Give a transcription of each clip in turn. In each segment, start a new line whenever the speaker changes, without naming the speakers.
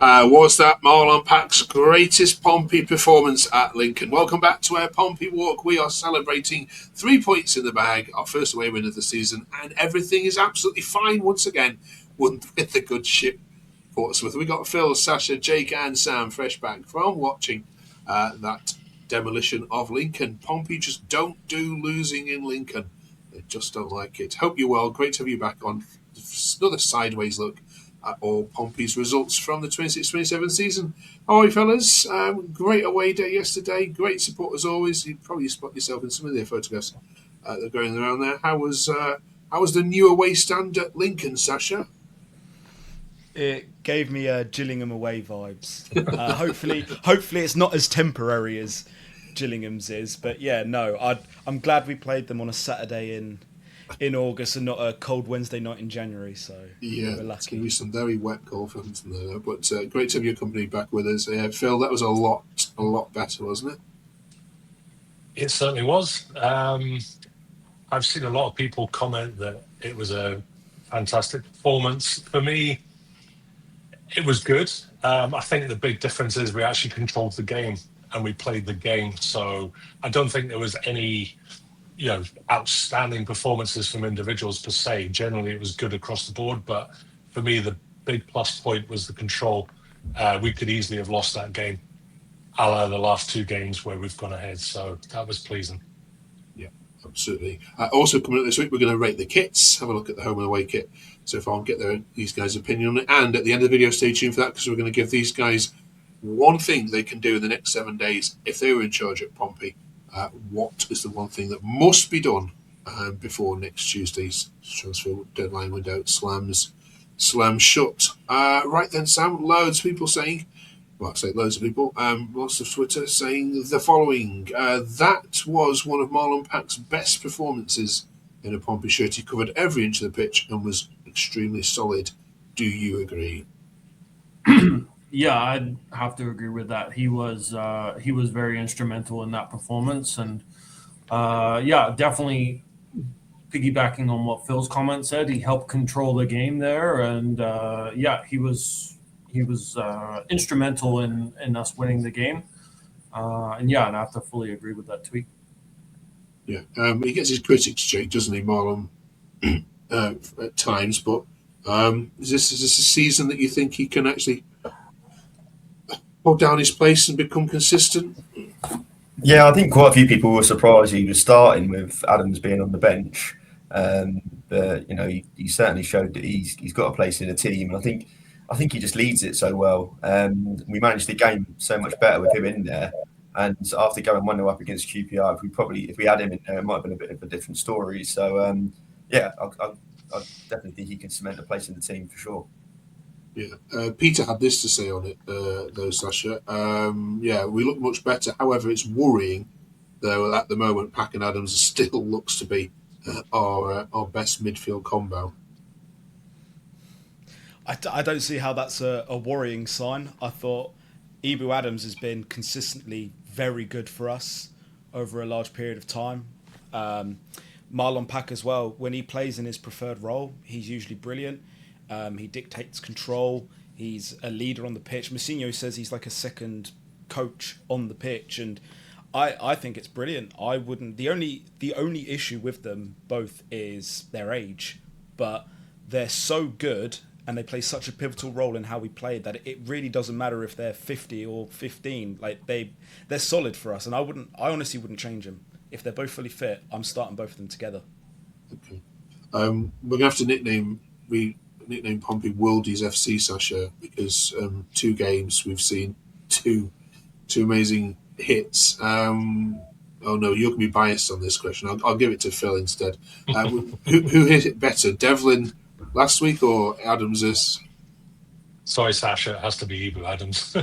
Was that Marlon Pack's greatest Pompey performance at Lincoln? Welcome back to our Pompey Walk. We are celebrating 3 points in the bag, our first away win of the season, and everything is absolutely fine once again with the good ship Portsmouth. We got Phil, Sasha, Jake, and Sam fresh back from watching that demolition of Lincoln. Pompey just don't do losing in Lincoln. They just don't like it. Hope you're well. Great to have you back on another sideways look at all Pompey's results from the 26-27 season. All right, fellas. Great away day yesterday. Great support as always. You probably spot yourself in some of their photographs that are going around there. How was the new away stand at Lincoln, Sasha?
It gave me Gillingham away vibes. Hopefully it's not as temporary as Gillingham's is. But yeah, no, I'm glad we played them on a Saturday in August and not a cold Wednesday night in January. So
yeah, we're lucky. It's going to be some very wet golf there. But great to have your company back with us, Phil. That was a lot better, wasn't it?
It certainly was. I've seen a lot of people comment that it was a fantastic performance. For me, it was good. I think the big difference is we actually controlled the game and we played the game. So I don't think there was any, outstanding performances from individuals per se. Generally, it was good across the board. But for me, the big plus point was the control. We could easily have lost that game, a la the last two games where we've gone ahead. So that was pleasing.
Absolutely. Also coming up this week, we're going to rate the kits, have a look at the home and away kit so far and get these guys' opinion on it. And at the end of the video, stay tuned for that because we're going to give these guys one thing they can do in the next 7 days if they were in charge at Pompey. What is the one thing that must be done before next Tuesday's transfer deadline window slams shut? Right then, Sam, loads of people saying, well, I say loads of people, lots of Twitter saying the following. That was one of Marlon Pack's best performances in a Pompey shirt. He covered every inch of the pitch and was extremely solid. Do you agree?
Yeah, I'd have to agree with that. He was very instrumental in that performance. And, definitely piggybacking on what Phil's comment said, he helped control the game there. And, he was instrumental in us winning the game. And I have to fully agree with that tweet.
Yeah, he gets his critics, Jake, doesn't he, Marlon, at times. But is this a season that you think he can actually hold down his place and become consistent?
Yeah, I think quite a few people were surprised he was starting with Adams being on the bench. But he certainly showed that he's got a place in the team, and I think he just leads it so well. We managed the game so much better with him in there. And after going 1-0 up against QPR, if we had him in there, it might have been a bit of a different story. So, I definitely think he can cement a place in the team for sure.
Yeah, Peter had this to say on it, though, Sasha. We look much better. However, it's worrying, though, at the moment, Pack and Adams still looks to be our best midfield combo.
I don't see how that's a worrying sign. I thought Ebou Adams has been consistently very good for us over a large period of time. Marlon Pack as well. When he plays in his preferred role, he's usually brilliant. He dictates control. He's a leader on the pitch. Mousinho says he's like a second coach on the pitch, and I think it's brilliant. I wouldn't. The only issue with them both is their age, but they're so good and they play such a pivotal role in how we play that it really doesn't matter if they're 50 or 15. Like they're solid for us, and I honestly wouldn't change them. If they're both fully fit, I'm starting both of them together.
Okay. We're gonna have to nickname Pompey Worldies FC, Sasha, because 2 games we've seen two amazing hits. Oh no, you're gonna be biased on this question. I'll give it to Phil instead. Who hit it better, Devlin last week or Adams this?
Sorry, Sasha, it has to be Ebou Adams.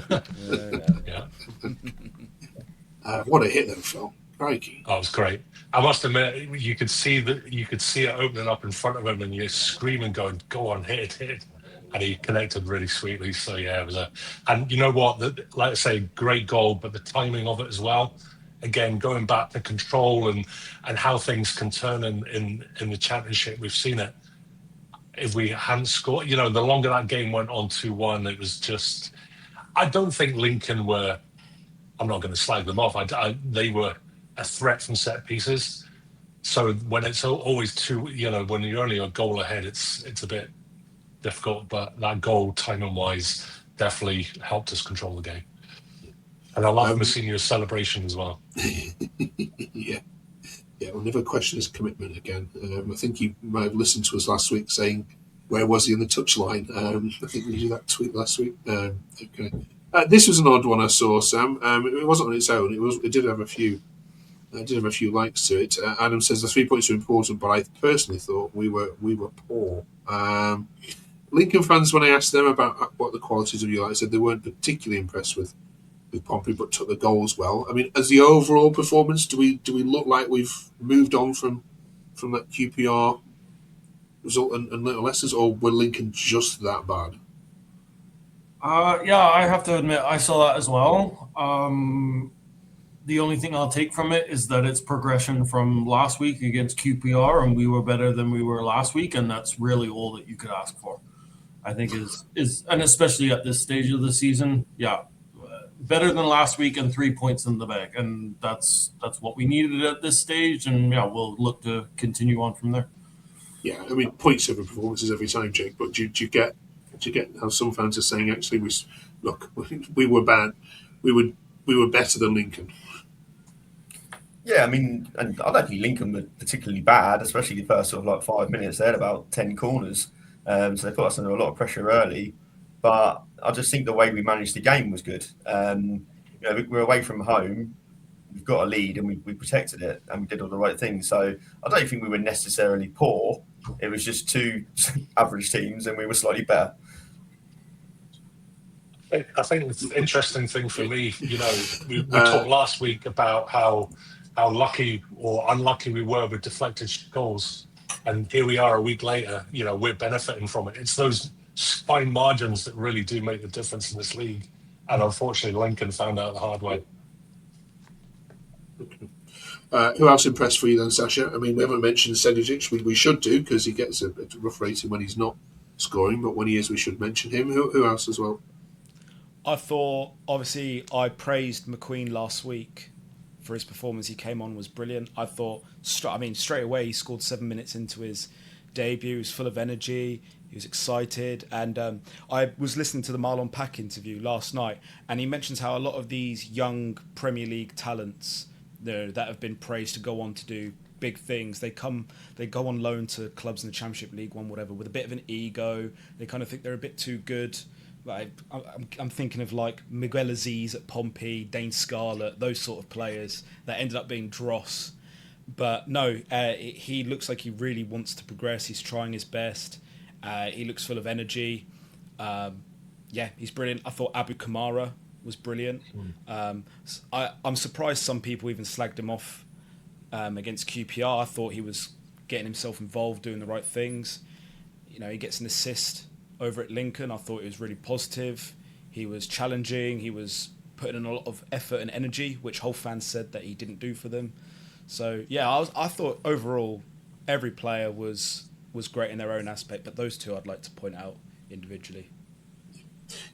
What a hit, though, Phil. Crikey.
Oh, it was great. I must admit, you could see it opening up in front of him, and you're screaming, going, "Go on, hit it!" And he connected really sweetly. So yeah, it was and you know what? Like I say, great goal, but the timing of it as well. Again, going back to control and how things can turn in the championship, we've seen it. If we hadn't scored, the longer that game went on 2-1, it was just I don't think Lincoln were. I'm not going to slag them off. They were a threat from set pieces. So when it's always two, when you're only a goal ahead, it's a bit difficult. But that goal, timing wise, definitely helped us control the game. And I love Mousinho's celebration as well.
Yeah. Yeah, we'll never question his commitment again. I think you might have listened to us last week saying, where was he in the touchline? I think we did that tweet last week. Okay. This was an odd one I saw, Sam. It wasn't on its own. It did have a few. Did have a few likes to it. Adam says the 3 points are important, but I personally thought we were poor. Lincoln fans, when I asked them about what the qualities of United, said they weren't particularly impressed with Pompey, but took the goals well. I mean, as the overall performance, do we look like we've moved on from that QPR result and little lessons, or were Lincoln just that bad?
Yeah, I have to admit I saw that as well. The only thing I'll take from it is that it's progression from last week against QPR, and we were better than we were last week, and that's really all that you could ask for. I think is and especially at this stage of the season, yeah. Better than last week and 3 points in the bag, and that's what we needed at this stage. And yeah, we'll look to continue on from there.
Yeah, I mean, points over performances every time, Jake. But do you get how some fans are saying actually we were bad, we were better than Lincoln.
Yeah, I mean, and I don't think Lincoln were particularly bad, especially the first sort of like 5 minutes. They had about 10 corners, so they put us under a lot of pressure early. But I just think the way we managed the game was good. We're away from home. We've got a lead and we protected it and we did all the right things. So I don't think we were necessarily poor. It was just two average teams and we were slightly better.
I think the interesting thing for me, we talked last week about how lucky or unlucky we were with deflected goals. And here we are a week later, we're benefiting from it. It's those fine margins that really do make the difference in this league. And unfortunately, Lincoln found out the hard way.
Who else impressed for you then, Sasha? I mean, we haven't mentioned Seljudic. We should do because he gets a rough rating when he's not scoring, but when he is, we should mention him. Who else as well?
I thought, obviously, I praised McQueen last week for his performance. He came on, was brilliant. I thought, straight away, he scored 7 minutes into his debut. He was full of energy. He was excited. And I was listening to the Marlon Pack interview last night, and he mentions how a lot of these young Premier League talents that have been praised to go on to do big things, they go on loan to clubs in the Championship, League One, whatever, with a bit of an ego. They kind of think they're a bit too good. Like, I'm thinking of like Miguel Aziz at Pompey, Dane Scarlett, those sort of players that ended up being dross. But no, he looks like he really wants to progress. He's trying his best. He looks full of energy. He's brilliant. I thought Abu Kamara was brilliant. I'm surprised some people even slagged him off against QPR. I thought he was getting himself involved, doing the right things. He gets an assist over at Lincoln. I thought it was really positive. He was challenging. He was putting in a lot of effort and energy, which Hull fans said that he didn't do for them. So yeah, I thought overall every player was great in their own aspect, but those two I'd like to point out individually.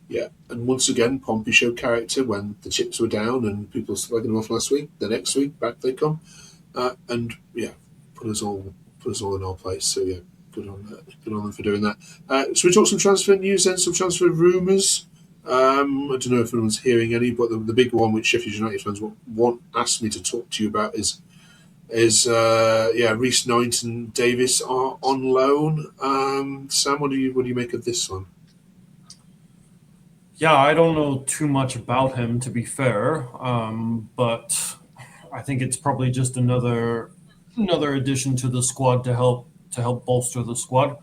Yeah, and once again, Pompey showed character when the chips were down and people were slagging them off last week. The next week, back they come, and yeah, put us all in our place. So yeah, good on them for doing that. So we talk some transfer news then, some transfer rumours. I don't know if anyone's hearing any, but the big one which Sheffield United fans asked me to talk to you about is Reece Norrington Davis are on loan. Sam, what do you make of this one?
Yeah, I don't know too much about him, to be fair, but I think it's probably just another addition to the squad to help bolster the squad.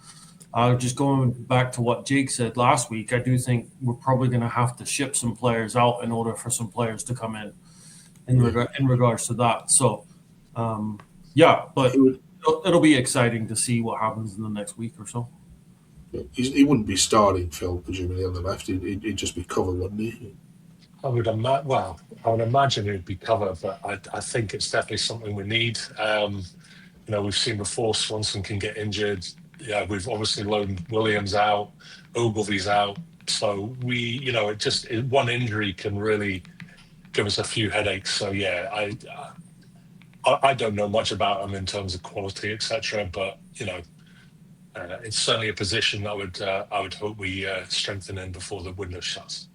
Just going back to what Jake said last week, I do think we're probably going to have to ship some players out in order for some players to come in regards to that. So, but it'll be exciting to see what happens in the next week or so.
He wouldn't be starting, Phil, presumably on the left. He'd just be cover, wouldn't he?
I would imagine it would be cover, but I think it's definitely something we need. We've seen before Swanson can get injured. Yeah, we've obviously loaned Williams out, Ogilvy's out, So one injury can really give us a few headaches. So yeah, I don't know much about them in terms of quality, etc. But it's certainly a position I would hope we strengthen in before the window shuts.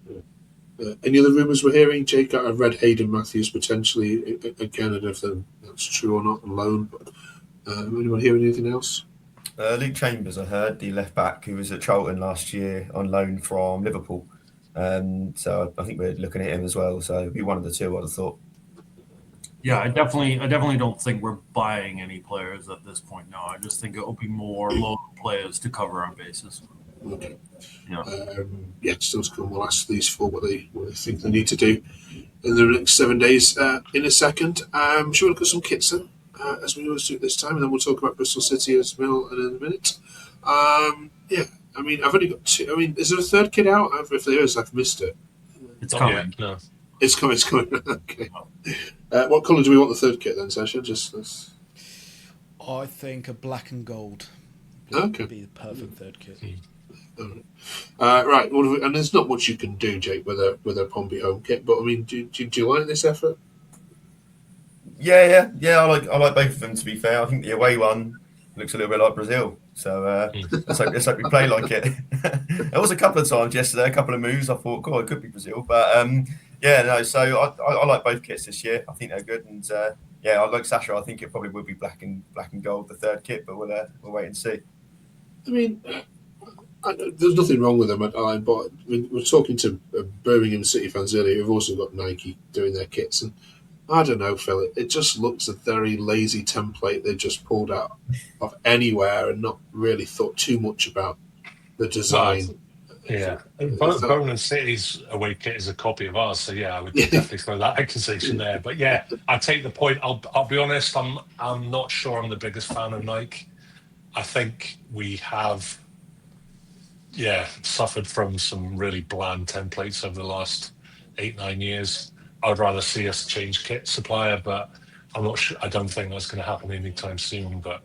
Any other rumours we're hearing? Jake, I read Hayden Matthews potentially again. I don't know if that's true or not on loan. But anyone hear anything else?
Luke Chambers, I heard, the left back who was at Charlton last year on loan from Liverpool. So I think we're looking at him as well. So it'd be one of the two, I'd have thought.
Yeah, I definitely don't think we're buying any players at this point now. I just think it will be more local players to cover our bases.
Okay.
Yeah.
Still to come. We'll ask these four what they think they need to do in the next 7 days. In a second, shall we look at some kits then, as we always do this time, and then we'll talk about Bristol City as well in a minute. I mean, I've only got two. I mean, is there a third kit out? If there is, I've missed it.
It's coming.
No.
It's coming. It's coming. Okay. What colour do we want the third kit then, Sasha?
I think a black and gold would be the perfect third kit.
Right. And there's not much you can do, Jake, with a Pompey home kit. But I mean, do you like this effort?
Yeah. I like both of them. To be fair, I think the away one looks a little bit like Brazil. So let's hope we play like it. There was a couple of times yesterday, a couple of moves. I thought, God, it could be Brazil, but So I like both kits this year. I think they're good, and I like Sasha. I think it probably will be black and gold, the third kit, but we'll wait and see.
I mean, there's nothing wrong with them, but I mean, we're talking to Birmingham City fans earlier who've also got Nike doing their kits, and I don't know, Phil. It just looks a very lazy template they just pulled out of anywhere and not really thought too much about the design.
Yeah, Birmingham City's away kit is a copy of ours, so I would definitely throw that accusation there. But I take the point. I'll be honest. I'm not sure I'm the biggest fan of Nike. I think we have suffered from some really bland templates over the last 8-9 years. I would rather see us change kit supplier, but I'm not sure. I don't think that's going to happen anytime soon. But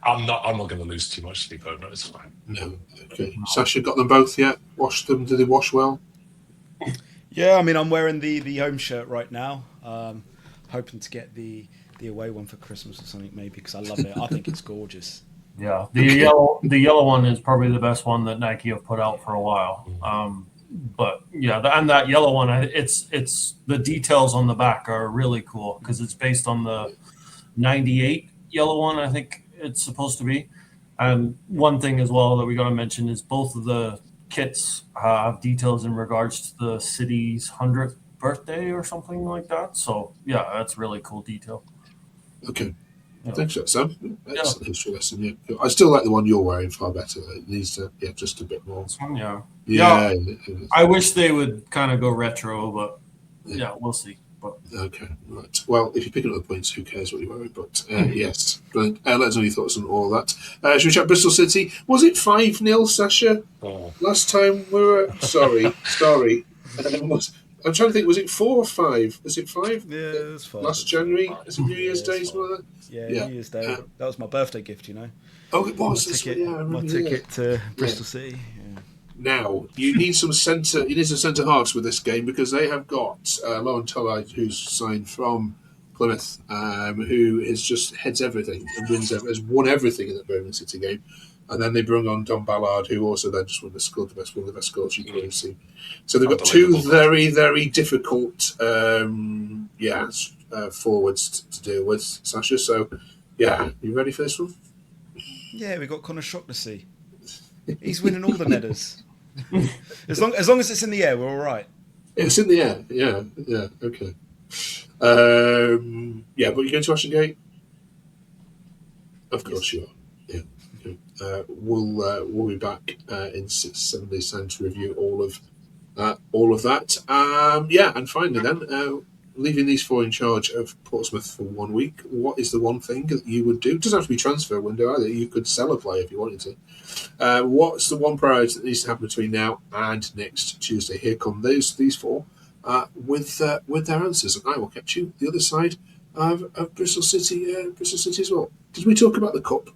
I'm not going to lose too much sleep over it. It's fine.
No, okay. Sasha, got them both yet? Washed them? Did they wash well?
Yeah, I mean, I'm wearing the home shirt right now. Hoping to get the away one for Christmas or something, maybe, because I love it. I think it's gorgeous.
Yeah, the yellow one is probably the best one that Nike have put out for a while. But and that yellow one, it's the details on the back are really cool because it's based on the '98 yellow one, I think it's supposed to be. And one thing as well that we got to mention is both of the kits have details in regards to the city's 100th birthday or something like that. So that's really cool detail.
Okay. Thanks for that, Sam. Excellent history lesson. Yeah. I still like the one you're wearing far better. It needs to, just a bit more.
Yeah. I wish they would kind of go retro, but we'll see. But
okay, right. Well, if you're picking up the points, who cares what you're wearing? But yes, brilliant. Let us know your thoughts on all that. Should we chat Bristol City? Was it 5-0, Sasha? Last time we were sorry. I'm trying to think. Was it 4 or 5? Was it 5?
Yeah, it was 5.
Last January, is it New Year's Day, something like that?
Yeah, New Year's Day. That was my birthday gift,
Oh, it was.
My ticket to Bristol City. Yeah.
Now you need some centre. You need some centre halves with this game because they have got Lauren Tollard, who's signed from Plymouth, who is just heads everything and has won everything in the Birmingham City game. And then they bring on Don Ballard, who also then just won one of the best goals you can see. So they've got two very, very difficult forwards to deal with, Sasha. So, you ready for this one?
Yeah, we got Connor Shaughnessy. He's winning all the netters. As long as it's in the air, we're all right.
It's in the air. Yeah. Okay. But you're going to Ashton Of course you are. Yeah. Okay. We'll be back in 7 days' time to review all of that. And finally, then leaving these four in charge of Portsmouth for 1 week. What is the one thing that you would do? It doesn't have to be transfer window either. You could sell a player if you wanted to. What's the one priority that needs to happen between now and next Tuesday? Here come these four with their answers, and I will catch you the other side of Bristol City as well. Did we talk about the cup?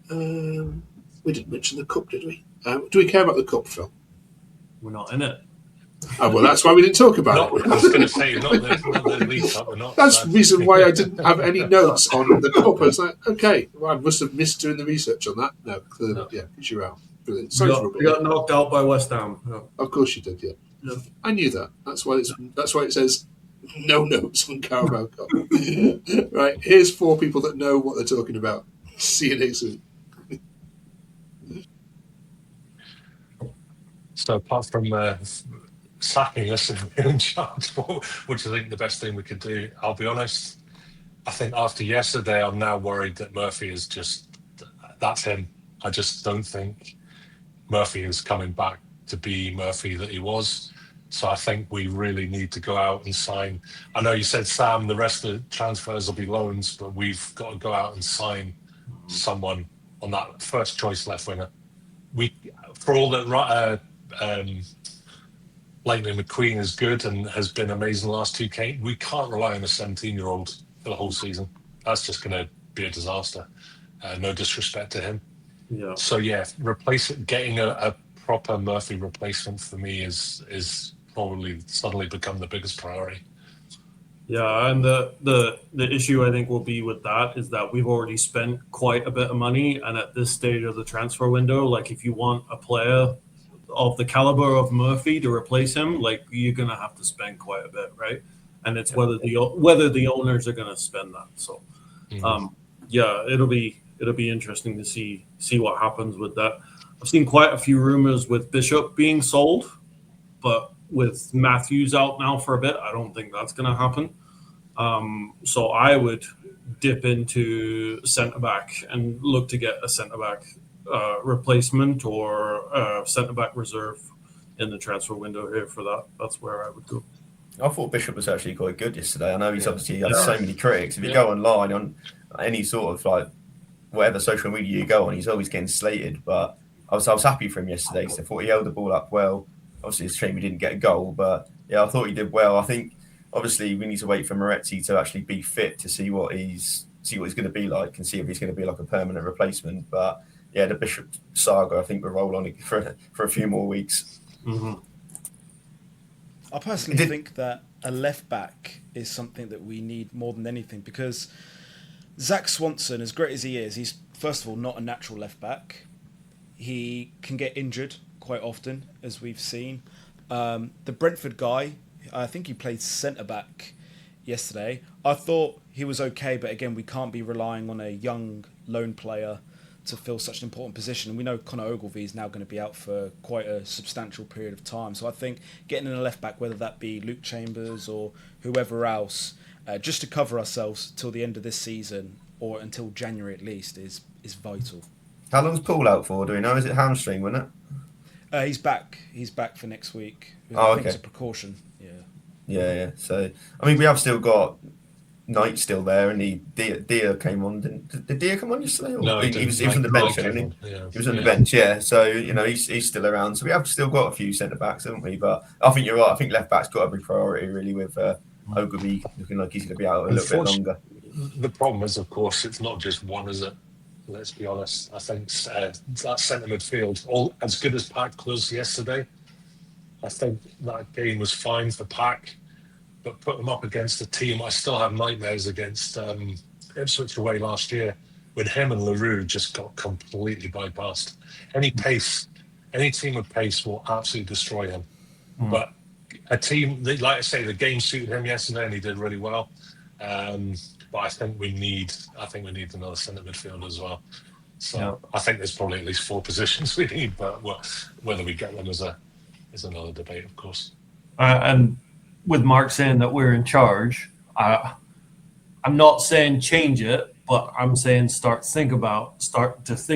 We didn't mention the cup, did we? Do we care about the cup, Phil?
We're not in it.
Oh, well, that's why we didn't talk about it.
I was going to say, not the League Cup. We're not.
That's the reason why I didn't have any notes on the cup. I was like, okay, well, I must have missed doing the research on that. No, clearly,
No.
yeah, because you're out. Brilliant.
We got knocked out by West Ham. Yeah.
Of course you did, yeah.
Yeah.
I knew that. That's why it says no notes on Carabao Cup. Right, here's 4 people that know what they're talking about. See you next week.
So apart from sacking us and being in charge, which I think the best thing we could do, I'll be honest, I think after yesterday, I'm now worried that Murphy is that's him. I just don't think Murphy is coming back to be Murphy that he was. So I think we really need to go out and sign. I know you said, Sam, the rest of the transfers will be loans, but we've got to go out and sign someone on that first choice left winger. For all that Lightning McQueen is good and has been amazing the last 2 games, we can't rely on a 17-year-old for the whole season. That's just going to be a disaster. No disrespect to him.
Yeah.
So getting a proper Murphy replacement for me is probably suddenly become the biggest priority.
Yeah, and the issue I think will be with that is that we've already spent quite a bit of money, and at this stage of the transfer window, like if you want a player of the caliber of Murphy to replace him, like you're gonna have to spend quite a bit, right? And it's whether the owners are gonna spend that. So, yeah, it'll be interesting to see what happens with that. I've seen quite a few rumors with Bishop being sold, but with Matthews out now for a bit, I don't think that's going to happen. So I would dip into centre-back and look to get a centre-back replacement or centre-back reserve in the transfer window here for that. That's where I would go.
I thought Bishop was actually quite good yesterday. I know he's obviously had so many critics. If you go online on any sort of like whatever social media you go on, he's always getting slated. But I was happy for him yesterday because I thought he held the ball up well. Obviously, it's a shame he didn't get a goal, but yeah, I thought he did well. I think obviously we need to wait for Moretti to actually be fit to see what he's going to be like and see if he's going to be like a permanent replacement. But yeah, the Bishop saga, I think, will roll on for a few more weeks.
Mm-hmm.
I personally think that a left back is something that we need more than anything because Zach Swanson, as great as he is, he's first of all not a natural left back. He can get injured quite often, as we've seen. The Brentford guy, I think he played centre-back yesterday. I thought he was okay, but again, we can't be relying on a young lone player to fill such an important position. And we know Conor Ogilvie is now going to be out for quite a substantial period of time. So I think getting in a left-back, whether that be Luke Chambers or whoever else, just to cover ourselves till the end of this season or until January at least, is vital.
How long's Paul out for? Do we know? Is it hamstring, wasn't it?
He's back. He's back for next week.
I
think it's a precaution.
Yeah. So, I mean, we have still got Knight still there, and Dia came on. Did Dia come on yesterday?
No,
he was on the bench, wasn't he?
Yeah.
He was on the bench, yeah. So, he's still around. So we have still got a few centre-backs, haven't we? But I think you're right. I think left-back's got to be priority, really, with Ogilvie looking like he's going to be out a little bit longer.
The problem is, of course, it's not just one, is it? Let's be honest. I think that centre midfield, all as good as Pack was yesterday, I think that game was fine for Pack, but put them up against a team. I still have nightmares against Ipswich away last year when him and LaRue just got completely bypassed. Any team with pace will absolutely destroy him. But a team, like I say, the game suited him yesterday and he did really well. But I think we need another centre midfielder as well. So I think there's probably at least 4 positions we need, but whether we get them is another debate, of course.
And with Mark saying that we're in charge, I'm not saying change it, but I'm saying start to think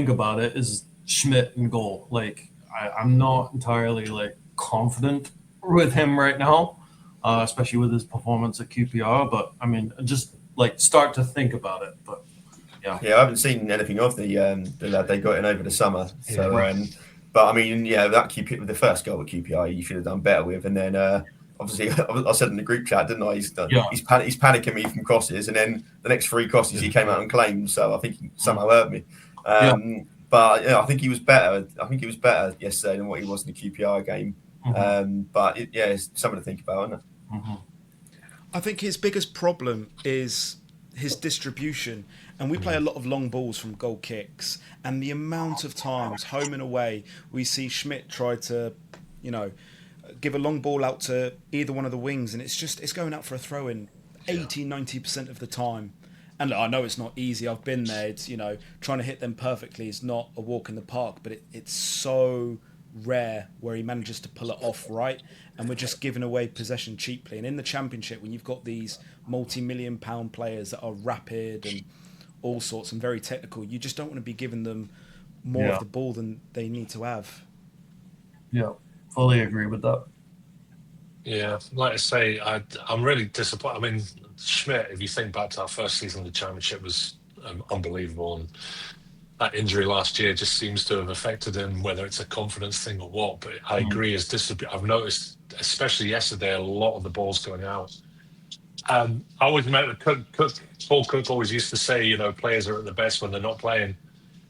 about it is Schmidt in goal. Like I'm not entirely confident with him right now, especially with his performance at QPR. But I mean, just start to think about it. But yeah,
I haven't seen anything of the lad they got in over the summer. So, but I mean, that the first goal at QPR, you should have done better with. And then obviously, I said in the group chat, didn't I? He's panicking me from crosses, and then the next 3 crosses he came out and claimed. So I think he somehow hurt me. but I think he was better. I think he was better yesterday than what he was in the QPR game. But it's something to think about, isn't it?
I think his biggest problem is his distribution, and we play a lot of long balls from goal kicks, and the amount of times home and away we see Schmidt try to, give a long ball out to either one of the wings, and it's going out for a throw in 80-90% of the time. And look, I know it's not easy. I've been there. It's trying to hit them perfectly is not a walk in the park, but it's so rare where he manages to pull it off right, and we're just giving away possession cheaply. And in the Championship, when you've got these multi-million-pound players that are rapid and all sorts and very technical, you just don't want to be giving them more of the ball than they need to have.
Yeah, fully agree with that.
Yeah, like I say, I'm really disappointed. I mean, Schmidt, if you think back to our first season of the Championship, was unbelievable, and that injury last year just seems to have affected him, whether it's a confidence thing or what. But I agree, I've noticed, especially yesterday, a lot of the balls going out. I always remember Paul Cook always used to say, players are at the best when they're not playing.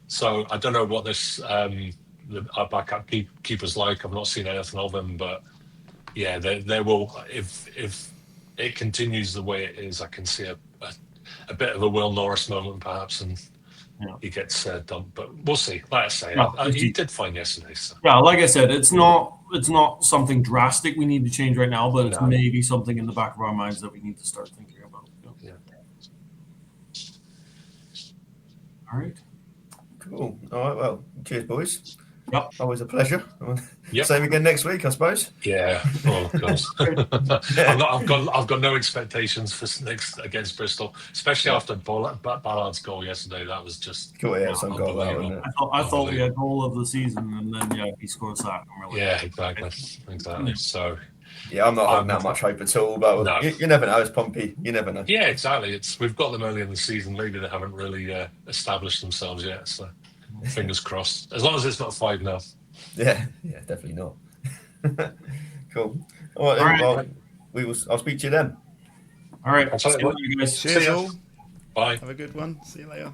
So I don't know what this our backup keeper's like. I've not seen anything of him, but yeah, they will. If it continues the way it is, I can see a bit of a Will Norris moment perhaps, and he gets dumped. But we'll see. Like I say, he did fine yesterday. So.
Yeah, like I said, it's not something drastic we need to change right now, but it's maybe something in the back of our minds that we need to start thinking about.
Yeah.
All right.
Cool. All right. Well, cheers, boys.
Yep.
Always a pleasure.
Yep.
Same again next week, I suppose.
Yeah. Oh, of course. I've got no expectations for next against Bristol, especially after Ballard's goal yesterday. That was just
cool. Yeah, some goal out, wasn't it?
I thought we had goal of the season, and then he scores that.
Exactly. So.
Yeah, I'm not having that much hope at all, but
no.
you never know. It's Pompey. You never know.
Yeah, exactly. We've got them early in the season. Maybe they haven't really established themselves yet. So fingers crossed. As long as it's not 5-0.
Yeah, definitely not. Cool. All right. Well, I'll speak to you then.
All right.
See you later, guys.
Cheers all.
Bye.
Have a good one. See you later.